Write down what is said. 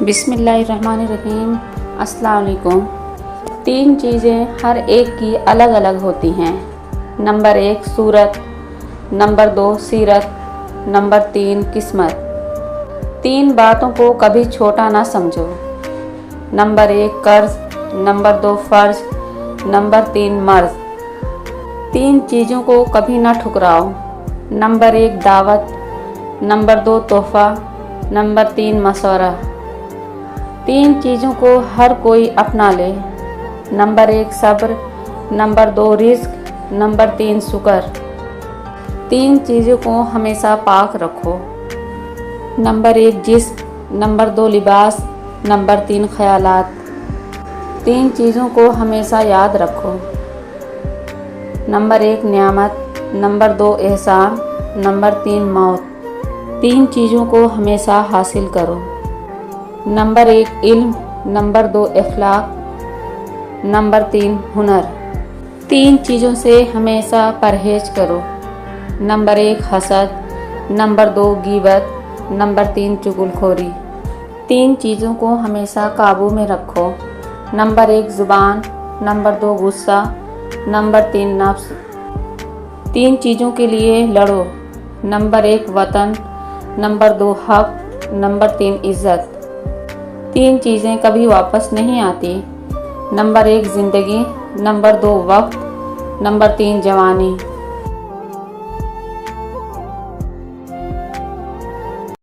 بسم اللہ الرحمن الرحیم۔ السلام علیکم۔ 3 چیزیں ہر ایک کی الگ الگ ہوتی ہیں۔ نمبر 1 صورت، نمبر 2 سیرت، نمبر 3 قسمت۔ 3 باتوں کو کبھی چھوٹا نہ سمجھو۔ نمبر 1 قرض، نمبر 2 فرض، نمبر 3 مرض۔ 3 چیزوں کو کبھی نہ ٹھکراؤ۔ نمبر 1 دعوت، نمبر 2 تحفہ، نمبر 3 مشورہ۔ 3 چیزوں کو ہر کوئی اپنا لے۔ نمبر 1 صبر، نمبر 2 رزق، نمبر 3 شکر۔ 3 چیزوں کو ہمیشہ پاک رکھو۔ نمبر 1 جسم، نمبر 2 لباس، نمبر 3 خیالات۔ 3 چیزوں کو ہمیشہ یاد رکھو۔ نمبر 1 نعمت، نمبر 2 احسان، نمبر 3 موت۔ 3 چیزوں کو ہمیشہ حاصل کرو۔ نمبر 1 علم، نمبر 2 اخلاق، نمبر 3 ہنر۔ 3 چیزوں سے ہمیشہ پرہیز کرو۔ نمبر 1 حسد، نمبر 2 غیبت، نمبر 3 چغلخوری۔ 3 چیزوں کو ہمیشہ قابو میں رکھو۔ نمبر 1 زبان، نمبر 2 غصہ، نمبر 3 نفس۔ 3 چیزوں کے لیے لڑو۔ نمبر 1 وطن، نمبر 2 حق، نمبر 3 عزت۔ 3 چیزیں کبھی واپس نہیں آتی۔ نمبر 1 زندگی، نمبر 2 وقت، نمبر 3 جوانی۔